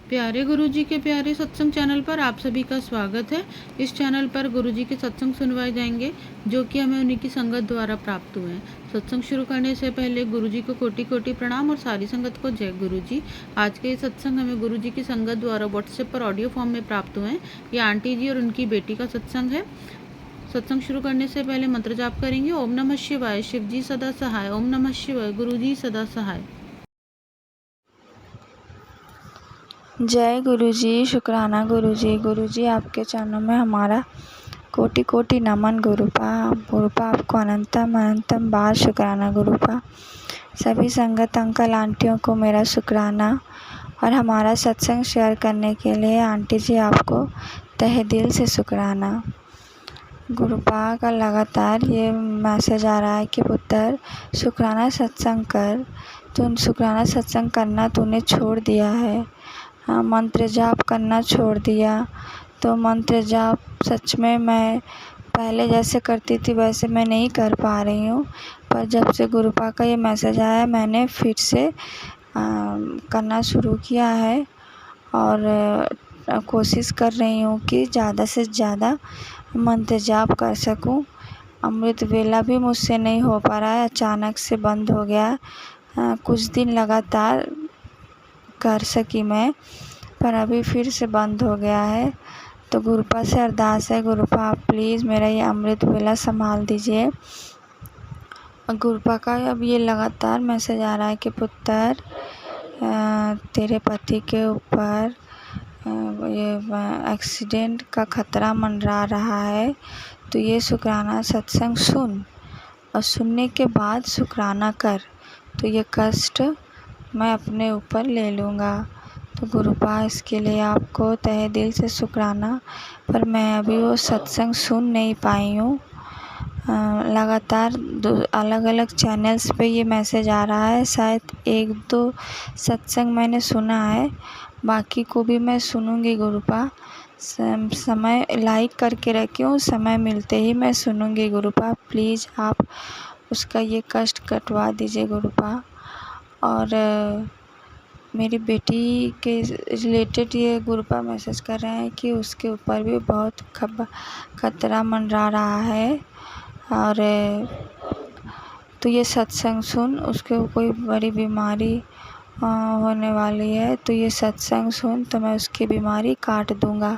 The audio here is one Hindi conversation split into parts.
प्यारे गुरुजी के प्यारे सत्संग चैनल पर आप सभी का स्वागत है। इस चैनल पर गुरुजी के सत्संग सुनवाए जाएंगे जो कि हमें उन्हीं की संगत द्वारा प्राप्त हुए हैं। सत्संग शुरू करने से पहले गुरुजी को कोटि कोटि प्रणाम और सारी संगत को जय गुरुजी। आज के ये सत्संग हमें गुरुजी की संगत द्वारा व्हाट्सएप पर ऑडियो फॉर्म में प्राप्त हुए हैं। ये आंटी जी और उनकी बेटी का सत्संग है। सत्संग शुरू करने से पहले मंत्र जाप करेंगे। ओम नमः शिवाय, शिव जी सदा सहाय। ओम नमः शिवाय, गुरुजी सदा सहाय। जय गुरुजी, शुक्राना गुरुजी। गुरुजी आपके चरणों में हमारा कोटि कोटि नमन गुरुपा। आपको अनंतम बार शुक्राना गुरुपा। सभी संगत अंकल आंटियों को मेरा शुक्राना और हमारा सत्संग शेयर करने के लिए आंटी जी आपको तहे दिल से शुक्राना। गुरुपा का लगातार ये मैसेज आ रहा है कि पुत्र शुक्राना सत्संग कर। तू शुक्राना सत्संग करना तूने छोड़ दिया है। मंत्र जाप करना छोड़ दिया। तो मंत्र जाप सच में मैं पहले जैसे करती थी वैसे मैं नहीं कर पा रही हूँ, पर जब से गुरुपा का ये मैसेज आया मैंने फिर से करना शुरू किया है और कोशिश कर रही हूँ कि ज़्यादा से ज़्यादा मंत्र जाप कर सकूँ। अमृत वेला भी मुझसे नहीं हो पा रहा है, अचानक से बंद हो गया। कुछ दिन लगातार कर सकी मैं, पर अभी फिर से बंद हो गया है। तो गुरुपा से अरदास है, गुरुपा आप प्लीज़ मेरा ये अमृत वेला संभाल दीजिए। गुरुपा का अब ये लगातार मैसेज आ रहा है कि पुत्र तेरे पति के ऊपर ये एक्सीडेंट का खतरा मंडरा रहा है, तो ये शुक्राना सत्संग सुन और सुनने के बाद शुक्राना कर, तो ये कष्ट मैं अपने ऊपर ले लूँगा। तो गुरुपा इसके लिए आपको तहे दिल से शुक्राना, पर मैं अभी वो सत्संग सुन नहीं पाई हूँ। लगातार अलग अलग चैनल्स पे ये मैसेज आ रहा है। शायद 1-2 सत्संग मैंने सुना है, बाकी को भी मैं सुनूँगी गुरुपा। समय लाइक करके रखी हूँ, समय मिलते ही मैं सुनूँगी गुरुपा। प्लीज़ आप उसका ये कष्ट कटवा दीजिए गुरुपा। और मेरी बेटी के रिलेटेड ये गुरुपा मैसेज कर रहे हैं कि उसके ऊपर भी बहुत खतरा मंडरा रहा है। और तो ये सत्संग सुन, उसको कोई बड़ी बीमारी होने वाली है, तो ये सत्संग सुन तो मैं उसकी बीमारी काट दूँगा।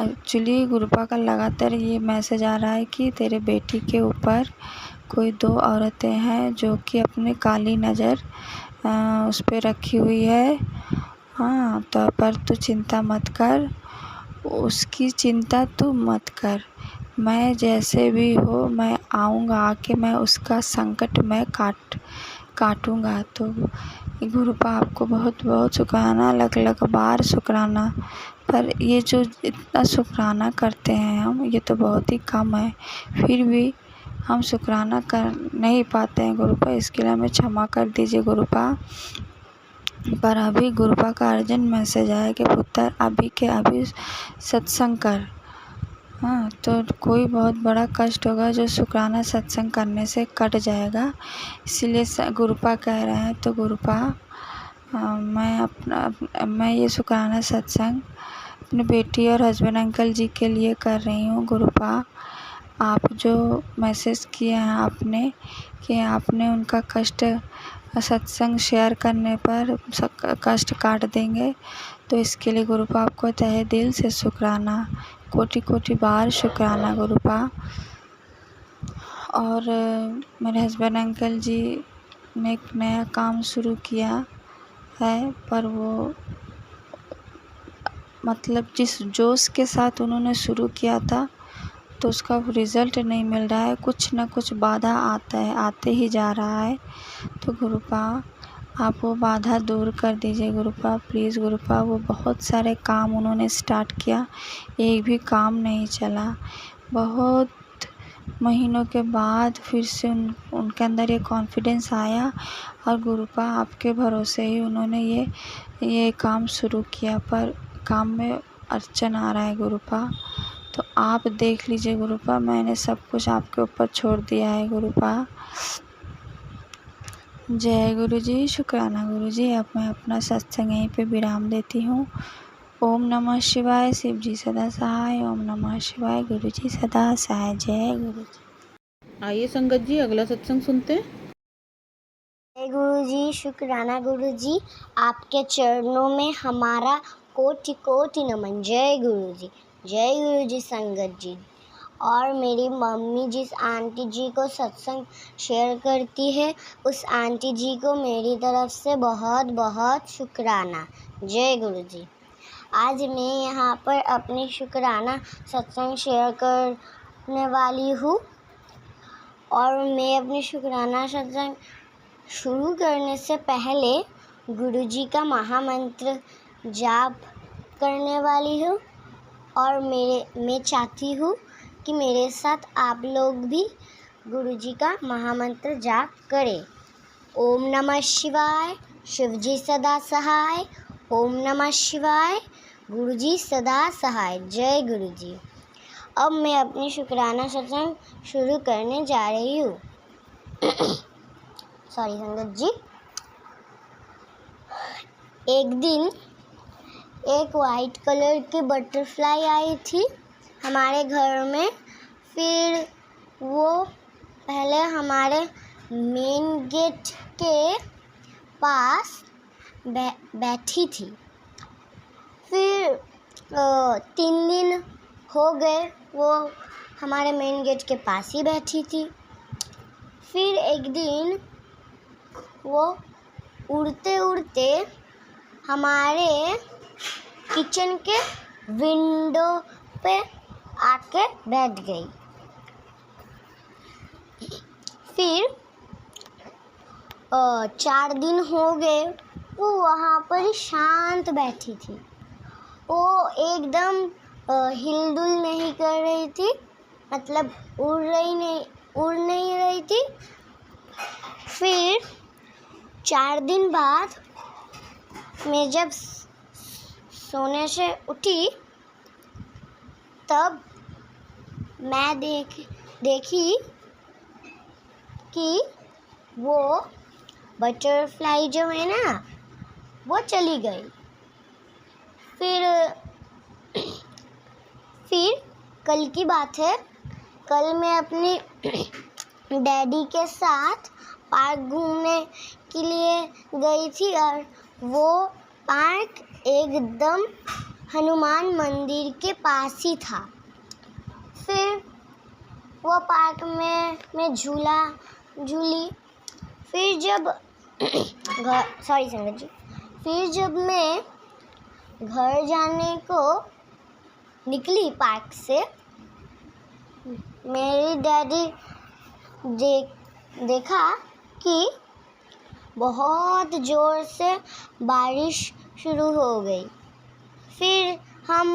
एक्चुअली गुरुपा का लगातार ये मैसेज आ रहा है कि तेरे बेटी के ऊपर कोई 2 औरतें हैं जो कि अपनी काली नज़र उस पर रखी हुई है। तो पर तू चिंता मत कर, उसकी चिंता तू मत कर। मैं जैसे भी हो मैं आऊँगा, आके मैं उसका संकट मैं काटूँगा। तो गुरुपा आपको बहुत बहुत शुक्राना, अलग बार शुक्राना। पर ये जो इतना शुक्राना करते हैं हम, ये तो बहुत ही कम है, फिर भी हम शुक्राना कर नहीं पाते हैं गुरुपा, इसके लिए हमें क्षमा कर दीजिए गुरुपा। पर अभी गुरुपा का अर्जेंट मैसेज आया कि पुत्र अभी के अभी सत्संग कर। तो कोई बहुत बड़ा कष्ट होगा जो शुक्राना सत्संग करने से कट जाएगा, इसीलिए गुरुपा कह रहे हैं। तो गुरुपा मैं ये शुक्राना सत्संग अपनी बेटी और हस्बैंड अंकल जी के लिए कर रही हूँ। गुरुपा आप जो मैसेज किए हैं आपने कि आपने उनका कष्ट सत्संग शेयर करने पर कष्ट काट देंगे, तो इसके लिए गुरुपा आपको तहे दिल से शुक्राना, कोटि कोटि बार शुक्राना गुरुपा। और मेरे हस्बैंड अंकल जी ने एक नया काम शुरू किया है, पर वो मतलब जिस जोश के साथ उन्होंने शुरू किया था तो उसका रिज़ल्ट नहीं मिल रहा है, कुछ न कुछ बाधा आते ही जा रहा है। तो गुरुपा आप वो बाधा दूर कर दीजिए गुरुपा, प्लीज़ गुरुपा। वो बहुत सारे काम उन्होंने स्टार्ट किया, एक भी काम नहीं चला। बहुत महीनों के बाद फिर से उनके अंदर ये कॉन्फिडेंस आया और गुरुपा आपके भरोसे ही उन्होंने ये काम शुरू किया, पर काम में अड़चन आ रहा है गुरुपा। तो आप देख लीजिए गुरुपा, मैंने सब कुछ आपके ऊपर छोड़ दिया है गुरुपा। जय गुरु जी। शुक्राना गुरु जी। अब मैं अपना सत्संग यहीं पे विराम देती हूँ। ओम नमः शिवाय। शिव जी सदा सहाय। ओम नमः शिवाय। गुरु जी सदा सहाय। जय गुरु जी। आइए संगत जी अगला सत्संग सुनते हैं। जय गुरु जी। शुक्राना गुरु जी। आपके चरणों में हमारा कोटि कोटि नमन। जय गुरु जी। जय गुरु जी संगत जी। और मेरी मम्मी जिस आंटी जी को सत्संग शेयर करती है उस आंटी जी को मेरी तरफ से बहुत बहुत शुक्राना। जय गुरु जी। आज मैं यहाँ पर अपनी शुक्राना सत्संग शेयर करने वाली हूँ और मैं अपनी शुक्राना सत्संग शुरू करने से पहले गुरुजी का महामंत्र जाप करने वाली हूँ और मैं चाहती हूँ कि मेरे साथ आप लोग भी गुरुजी का महामंत्र जाप करें। ओम नमः शिवाय। शिवजी सदा सहाय। ओम नमः शिवाय। गुरुजी सदा सहाय। जय गुरुजी। अब मैं अपनी शुक्राना सत्संग शुरू करने जा रही हूँ। सॉरी संगत जी। एक दिन एक वाइट कलर की बटरफ्लाई आई थी हमारे घर में। फिर वो पहले हमारे मेन गेट के पास बैठी थी। फिर 3 दिन हो गए वो हमारे मेन गेट के पास ही बैठी थी। फिर एक दिन वो उड़ते उड़ते हमारे किचन के विंडो पे आके बैठ गई। फिर 4 दिन हो गए वो वहाँ पर शांत बैठी थी। वो एकदम हिलडुल नहीं कर रही थी, मतलब उड़ नहीं रही थी। फिर 4 दिन बाद मैं जब सोने से उठी तब मैं देखी कि वो बटरफ्लाई जो है ना वो चली गई। फिर कल की बात है। कल मैं अपनी डैडी के साथ पार्क घूमने के लिए गई थी और वो पार्क एकदम हनुमान मंदिर के पास ही था। फिर वो पार्क में मैं झूली। फिर जब फिर जब मैं घर जाने को निकली पार्क से, मेरी डैडी देखा कि बहुत ज़ोर से बारिश शुरू हो गई। फिर हम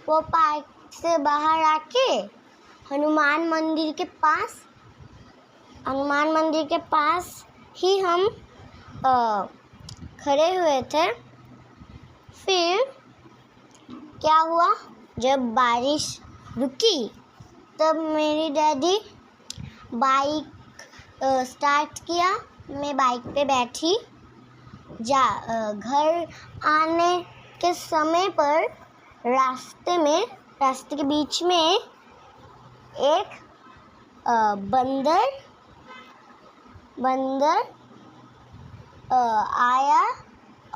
वो पार्क से बाहर आके हनुमान मंदिर के पास ही हम खड़े हुए थे। फिर क्या हुआ, जब बारिश रुकी तब मेरी डैडी बाइक स्टार्ट किया। मैं बाइक पे बैठी। घर आने के समय पर रास्ते के बीच में एक बंदर आया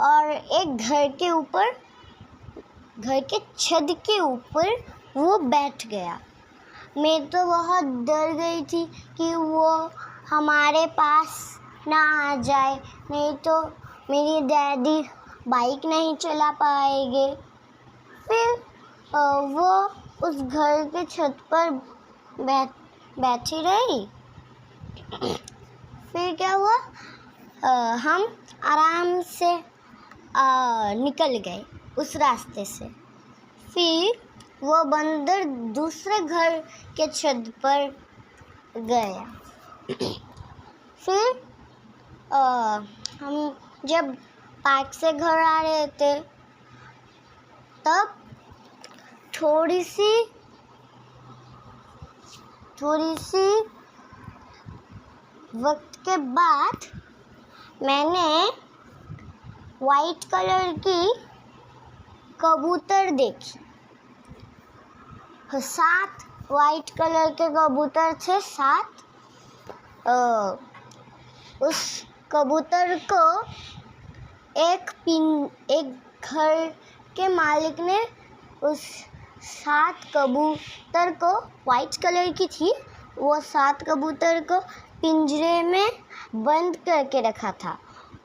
और एक घर के छत के ऊपर वो बैठ गया। मैं तो बहुत डर गई थी कि वो हमारे पास ना आ जाए, नहीं तो मेरी डैडी बाइक नहीं चला पाएंगे। फिर वो उस घर के छत पर बैठी रही। फिर क्या हुआ, हम आराम से निकल गए उस रास्ते से। फिर वो बंदर दूसरे घर के छत पर गया। फिर हम जब पार्क से घर आ रहे थे तब थोड़ी सी वक्त के बाद मैंने वाइट कलर की कबूतर देखी। 7 वाइट कलर के कबूतर थे, 7। उस कबूतर को एक घर के मालिक ने उस 7 कबूतर को, वाइट कलर की थी, वो 7 कबूतर को पिंजरे में बंद करके रखा था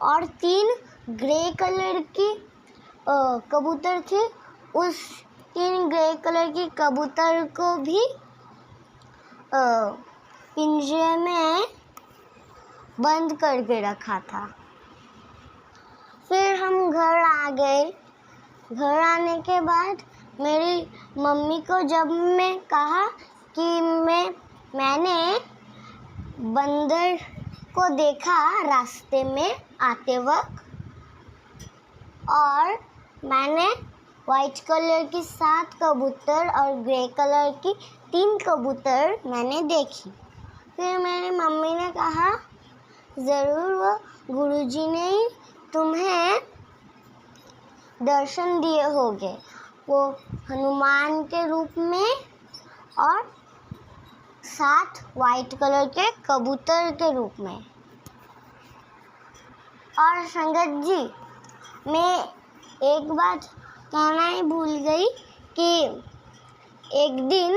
और 3 ग्रे कलर की कबूतर थे। उस 3 ग्रे कलर की कबूतर को भी पिंजरे में बंद करके रखा था। फिर हम घर आ गए। घर आने के बाद मेरी मम्मी को जब मैं कहा कि मैंने बंदर को देखा रास्ते में आते वक्त, और मैंने वाइट कलर की 7 कबूतर और ग्रे कलर की 3 कबूतर मैंने देखी। फिर मेरी मम्मी ने कहा, ज़रूर वो गुरुजी ने ही तुम्हें दर्शन दिए होंगे, वो हनुमान के रूप में और 7 वाइट कलर के कबूतर के रूप में। और संगत जी, मैं एक बात कहना ही भूल गई कि एक दिन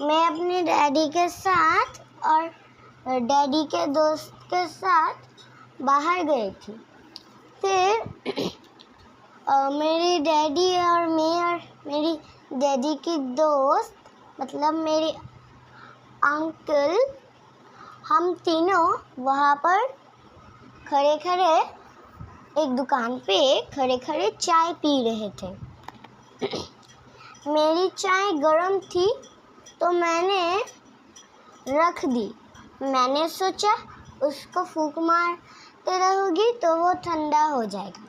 मैं अपने डैडी के साथ और डैडी के दोस्त के साथ बाहर गई थी। फिर मेरी डैडी और मैं और मेरी डैडी की दोस्त, मतलब मेरे अंकल, हम तीनों वहाँ पर खड़े खड़े एक दुकान पे खड़े खड़े चाय पी रहे थे। मेरी चाय गर्म थी तो मैंने रख दी। मैंने सोचा उसको फूंक मारते रहोगी तो वो ठंडा हो जाएगा,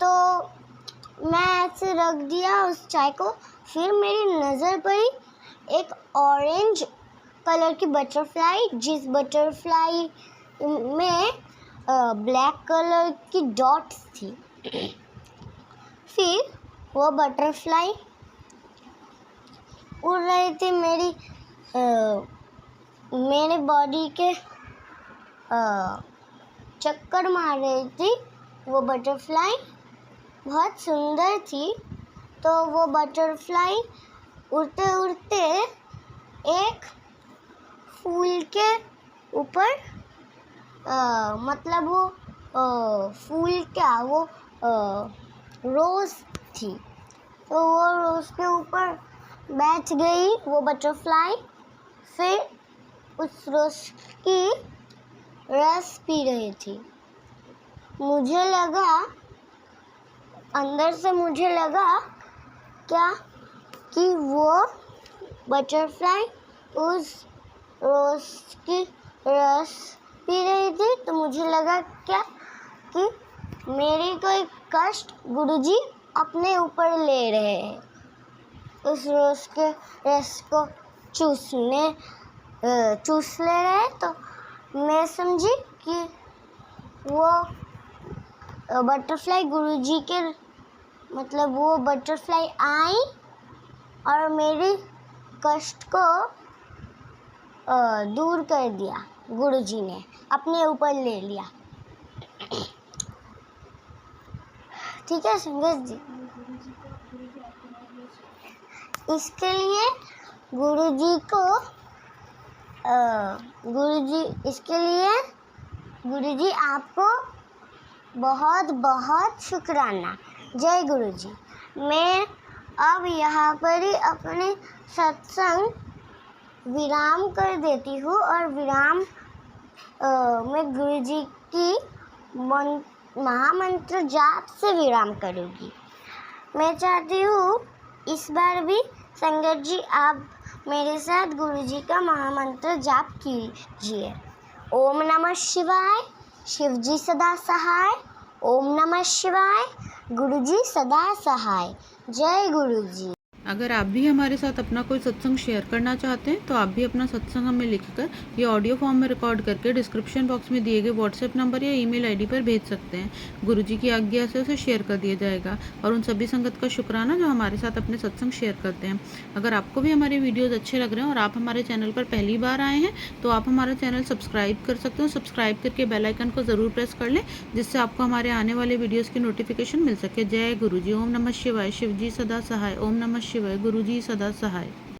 तो मैं ऐसे रख दिया उस चाय को। फिर मेरी नज़र पड़ी एक ऑरेंज कलर की बटरफ्लाई, जिस बटरफ्लाई में ब्लैक कलर की डॉट्स थी। फिर वो बटरफ्लाई उड़ रही थी, मेरे बॉडी के चक्कर मार रही थी। वो बटरफ्लाई बहुत सुंदर थी। तो वो बटरफ्लाई उड़ते उड़ते एक फूल के ऊपर, मतलब वो फूल क्या, वो रोज़ थी, तो वो रोज़ के ऊपर बैठ गई वो बटरफ्लाई। फिर उस रोज़ की रस पी रही थी। मुझे लगा, अंदर से मुझे लगा क्या कि वो बटरफ्लाई उस रोज़ की रस पी रही थी। तो मुझे लगा क्या कि मेरी कोई कष्ट गुरुजी अपने ऊपर ले रहे हैं, उस रोज़ के रस को चूस ले रहे। तो मैं समझी कि वो बटरफ्लाई गुरुजी के, मतलब वो बटरफ्लाई आई और मेरी कष्ट को दूर कर दिया, गुरुजी ने अपने ऊपर ले लिया। ठीक है संगत जी, इसके लिए गुरुजी आपको बहुत बहुत शुक्राना। जय गुरुजी। मैं अब यहाँ पर ही अपने सत्संग विराम कर देती हूँ और विराम मैं गुरुजी की महामंत्र जाप से विराम करूँगी। मैं चाहती हूँ इस बार भी संगत जी आप मेरे साथ गुरुजी का महामंत्र जाप कीजिए। ओम नमः शिवाय, शिवजी सदा सहाय। ओम नमः शिवाय, गुरुजी सदा सहाय। जय गुरुजी। अगर आप भी हमारे साथ अपना कोई सत्संग शेयर करना चाहते हैं तो आप भी अपना सत्संग हमें लिखकर ये ऑडियो फॉर्म में रिकॉर्ड करके डिस्क्रिप्शन बॉक्स में दिए गए व्हाट्सएप नंबर या ईमेल आईडी पर भेज सकते हैं। गुरुजी की आज्ञा से उसे शेयर कर दिया जाएगा और उन सभी संगत का शुक्राना जो हमारे साथ अपने सत्संग शेयर करते हैं। अगर आपको भी हमारे वीडियोज़ अच्छे लग रहे हैं और आप हमारे चैनल पर पहली बार आए हैं तो आप हमारा चैनल सब्सक्राइब कर सकते हो। सब्सक्राइब करके बेल आइकन को ज़रूर प्रेस कर लें जिससे आपको हमारे आने वाले वीडियोज़ की नोटिफिकेशन मिल सके। जय गुरुजी। ओम नमः शिवाय। शिवजी सदा सहाय। ओम नमः शिवाय। गुरुजी सदा सहाय।